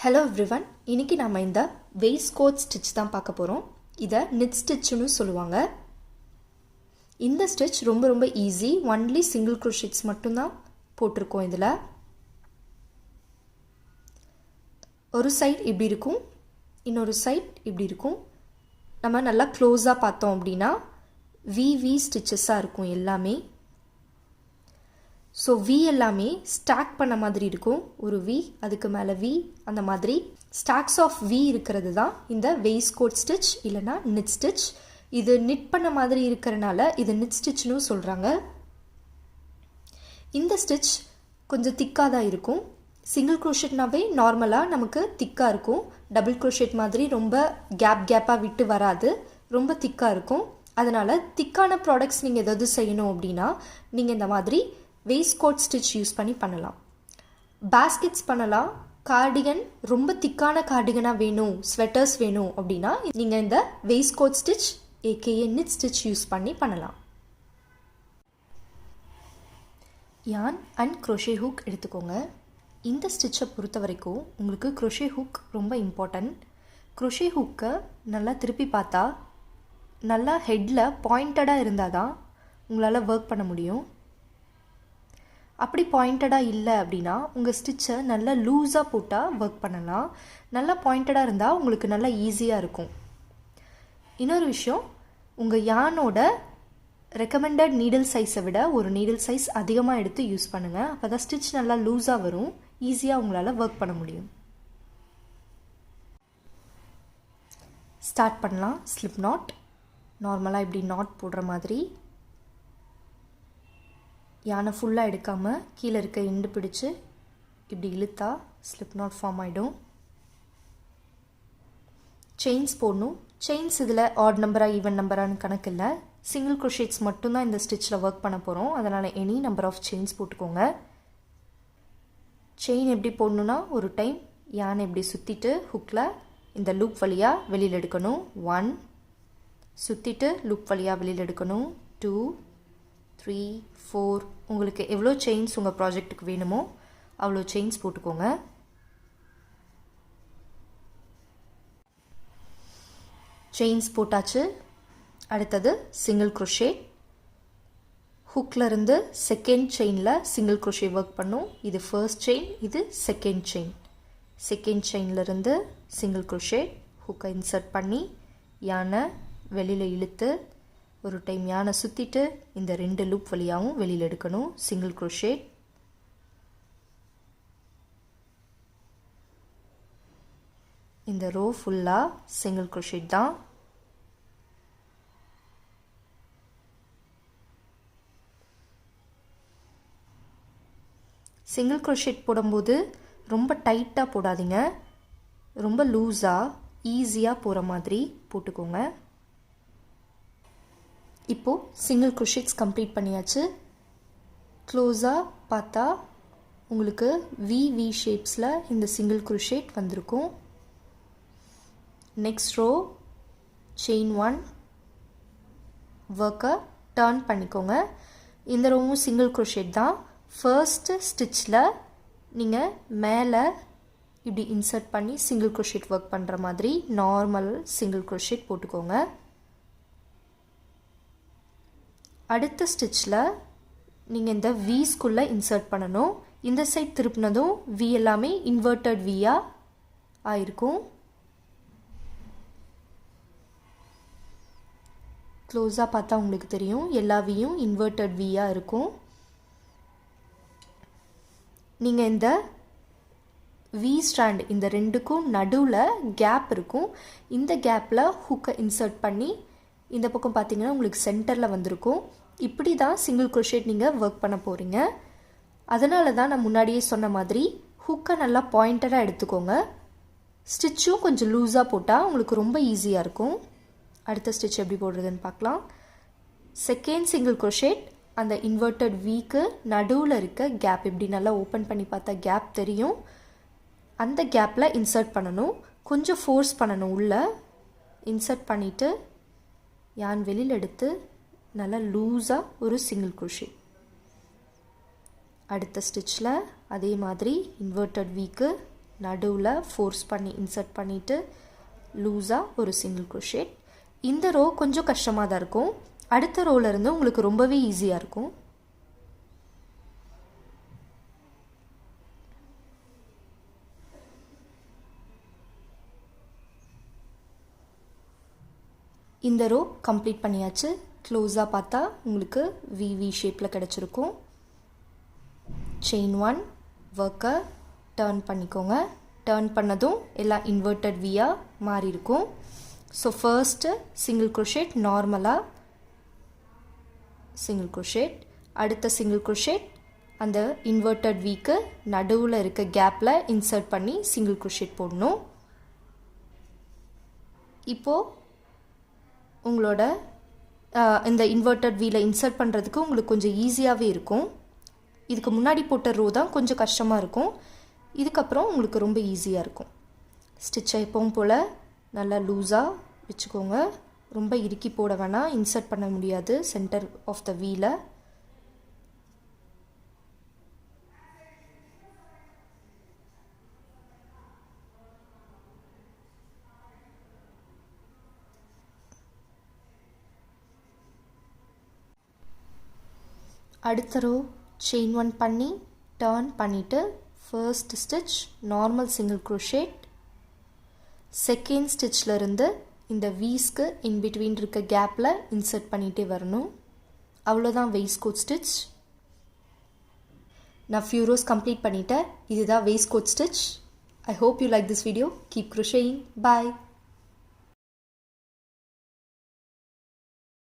Hello everyone, இன்னைக்கு நாம இந்த waistcoat stitch தான் பார்க்க போறோம். இத knit stitch னு சொல்லுவாங்க. இந்த stitch ரொம்ப ஈஸி. only single crochets மட்டும் தான் போட்டுருக்கோம் இதுல. ஒரு சைடு இப்படி இருக்கும். இன்னொரு சைடு இப்படி இருக்கும். நம்ம நல்லா க்ளோஸா பார்த்தோம் அப்படினா VV stitches-ஆ இருக்கும் எல்லாமே. So V எல்லாமே ஸ்டாக் பண்ண மாதிரி இருக்கும். ஒரு V அதுக்கு மேல V அந்த மாதிரி stacks of V இருக்கிறது தான் இந்த waistcoat stitch இல்லனா knit stitch. இது knit பண்ண மாதிரி இருக்கறனால இது knit stitch னு சொல்றாங்க. இந்த stitch கொஞ்சம் திக்கா தான் இருக்கும். சிங்கிள் crochetனாவே நார்மலா நமக்கு திக்கா இருக்கும். டபுள் crochet மாதிரி ரொம்ப கேப்பா விட்டு வராது. ரொம்ப திக்கா இருக்கும். அதனால திக்கான ப்ராடக்ட்ஸ் நீங்க ஏதாவது செய்யணும் அப்படினா நீங்க இந்த மாதிரி waistcoat stitch யூஸ் பண்ணி பண்ணலாம். baskets பண்ணலாம். cardigan ரொம்ப திக்கான cardigan-ஆ வேணும், sweaters வேணும் அப்படினா நீங்க இந்த waistcoat stitch aka knit stitch use பண்ணி பண்ணலாம். yarn and crochet hook எடுத்துக்கோங்க. இந்த ஸ்டிட்சை பொறுத்தவரைக்கும் உங்களுக்கு crochet hook ரொம்ப இம்பார்ட்டன்ட். crochet hook-ஐ நல்லா திருப்பி பார்த்தா நல்லா ஹெட்ல பாயிண்டடா இருந்தாதான் உங்களால வர்க் பண்ண முடியும். அப்படி பாயிண்டடா இல்லை அப்படின்னா உங்கள் ஸ்டிச்சை நல்லா லூஸாக போட்டால் ஒர்க் பண்ணலாம். நல்லா பாயிண்டடாக இருந்தால் உங்களுக்கு நல்லா ஈஸியாக இருக்கும். இன்னொரு விஷயம், உங்கள் யானோட ரெக்கமெண்டட் நீடில் சைஸை விட ஒரு நீடில் சைஸ் அதிகமாக எடுத்து யூஸ் பண்ணுங்கள். அப்போ தான் ஸ்டிச் நல்லா லூஸாக வரும். ஈஸியாக உங்களால் ஒர்க் பண்ண முடியும். ஸ்டார்ட் பண்ணலாம். ஸ்லிப் நாட் நார்மலாக இப்படி நாட் போடுற மாதிரி யானை ஃபுல்லாக எடுக்காமல் கீழே இருக்க எண்டு பிடிச்சு இப்படி இழுத்தா ஸ்லிப் நாட் ஃபார்ம் ஆகிடும். செயின்ஸ் போடணும். செயின்ஸ் இதில் ஆட் நம்பராக ஈவன் நம்பரானு கணக்கு இல்லை. சிங்கிள் crochetஸ் மட்டும்தான் இந்த ஸ்டிச்சில் ஒர்க் பண்ண போகிறோம். அதனால் எனி நம்பர் ஆஃப் செயின்ஸ் போட்டுக்கோங்க. செயின் எப்படி போடணுன்னா ஒரு டைம் யானை இப்படி சுற்றிட்டு ஹுக்கில் இந்த லூப் வழியாக வெளியில் எடுக்கணும். 1 சுற்றிட்டு லூப் வழியாக வெளியில் எடுக்கணும். 2 3 4 உங்களுக்கு எவ்வளோ செயின்ஸ் உங்கள் ப்ராஜெக்ட்டுக்கு வேணுமோ அவ்வளோ செயின்ஸ் போட்டுக்கோங்க. செயின்ஸ் போட்டாச்சு. அடுத்தது சிங்கிள் crochet. ஹுக்கில் இருந்து செகண்ட் செயினில் சிங்கிள் crochet ஒர்க் பண்ணும். இது ஃபர்ஸ்ட் செயின், இது செகண்ட் செயின். செகண்ட் செயின்லேருந்து சிங்கிள் crochet ஹுக்கை இன்சர்ட் பண்ணி யானை வெளியில் இழுத்து ஒரு டைம் யானை சுற்றிட்டு இந்த 2 லூப் வழியாகவும் வெளியில் எடுக்கணும். Single crochet. இந்த ரோ ஃபுல்லாக சிங்கிள் crochet தான். சிங்கிள் crochet போடும்போது ரொம்ப டைட்டாக போடாதீங்க. ரொம்ப லூஸாக ஈஸியாக போகிற மாதிரி போட்டுக்கோங்க. இப்போது சிங்கிள் crochetஸ் கம்ப்ளீட் பண்ணியாச்சு. க்ளோஸாக பார்த்தா உங்களுக்கு வி ஷேப்ஸில் இந்த சிங்கிள் crochet வந்திருக்கும். நெக்ஸ்ட் ரோ செயின் 1 ஒர்க்கை டர்ன் பண்ணிக்கோங்க. இந்த ரோவும் சிங்கிள் crochet தான். ஃபர்ஸ்ட் ஸ்டிச்சில் நீங்கள் மேலே இப்படி இன்சர்ட் பண்ணி சிங்கிள் crochet ஒர்க் பண்ணுற மாதிரி நார்மல் சிங்கிள் crochet போட்டுக்கோங்க. அடுத்த ஸ்டிச்சில் நீங்கள் இந்த வீஸ்குள்ளே இன்சர்ட் பண்ணணும். இந்த சைட் திருப்பினதும் வி எல்லாமே இன்வெர்டட் வியாக ஆயிருக்கும். க்ளோஸாக பார்த்தா உங்களுக்கு தெரியும் எல்லா வியும் இன்வெர்டட் வியாக இருக்கும். நீங்கள் இந்த வி ஸ்ட்ராண்ட் இந்த ரெண்டுக்கும் நடுவில் கேப் இருக்கும். இந்த கேப்பில் ஹூக்கை இன்சர்ட் பண்ணி இந்த பக்கம் பார்த்தீங்கன்னா உங்களுக்கு சென்டரில் வந்திருக்கும். இப்படி தான் சிங்கிள் crochet நீங்கள் ஒர்க் பண்ண போகிறீங்க. அதனால தான் நான் முன்னாடியே சொன்ன மாதிரி ஹூக்கை நல்லா பாயிண்டடாக எடுத்துக்கோங்க. ஸ்டிச்சும் கொஞ்சம் லூஸாக போட்டால் உங்களுக்கு ரொம்ப ஈஸியாக இருக்கும். அடுத்த ஸ்டிச் எப்படி போடுறதுன்னு பார்க்கலாம். செகண்ட் சிங்கிள் crochet அந்த இன்வெர்டட் வீக்கு நடுவில் இருக்க கேப் இப்படி நல்லா ஓப்பன் பண்ணி பார்த்தா கேப் தெரியும். அந்த கேப்பில் இன்சர்ட் பண்ணணும். கொஞ்சம் ஃபோர்ஸ் பண்ணணும். உள்ளே இன்சர்ட் பண்ணிவிட்டு யான் வெளியில் எடுத்து நல்லா லூஸாக ஒரு சிங்கிள் crochet. அடுத்த ஸ்டிச்சில் அதே மாதிரி இன்வெர்டட் வீக்கு நடுவில் ஃபோர்ஸ் பண்ணி இன்சர்ட் பண்ணிவிட்டு லூஸாக ஒரு சிங்கிள் crochet. இந்த ரோ கொஞ்சம் கஷ்டமாக தான் இருக்கும். அடுத்த ரோல இருந்து உங்களுக்கு ரொம்பவே ஈஸியாக இருக்கும். இந்த ரோ கம்ப்ளீட் பண்ணியாச்சு. க்ளோஸாக பார்த்தா உங்களுக்கு வி ஷேப்பில் கிடச்சிருக்கும். செயின் 1 ஒர்க்கை டர்ன் பண்ணிக்கோங்க. டர்ன் பண்ணதும் எல்லாம் இன்வெர்ட்டட் வியாக மாறி இருக்கும். ஸோ ஃபர்ஸ்ட்டு சிங்கிள் crochet நார்மலாக சிங்கிள் crochet, அடுத்த சிங்கிள் crochet அந்த இன்வெர்ட்டட் விக்கு நடுவில் இருக்க கேப்பில் இன்சர்ட் பண்ணி சிங்கிள் crochet போடணும். இப்போது உங்களோட இந்த இன்வெர்ட்டட் வீல இன்சர்ட் பண்ணுறதுக்கு உங்களுக்கு கொஞ்சம் ஈஸியாகவே இருக்கும். இதுக்கு முன்னாடி போட்ட ரோ தான் கொஞ்சம் கஷ்டமாக இருக்கும். இதுக்கப்புறம் உங்களுக்கு ரொம்ப ஈஸியாக இருக்கும். ஸ்டிச்சை எப்பவும் போல் நல்லா லூஸாக வச்சுக்கோங்க. ரொம்ப இறுக்கி போட வேணாம், இன்சர்ட் பண்ண முடியாது சென்டர் ஆஃப் த வீல. அடுத்த ரோ செயின் 1 பண்ணி டர்ன் பண்ணிவிட்டு first stitch normal single crochet, second ஸ்டிச்சில் இருந்து இந்த வீஸ்க்கு இன்பிட்வீன் இருக்க கேப்பில் இன்சர்ட் பண்ணிகிட்டே வரணும். அவ்வளோதான் waistcoat ஸ்டிச். நான் ஃபியூ ரோஸ் கம்ப்ளீட் பண்ணிட்டேன். இதுதான் waistcoat stitch. I hope you like this video. Keep crocheting. Bye.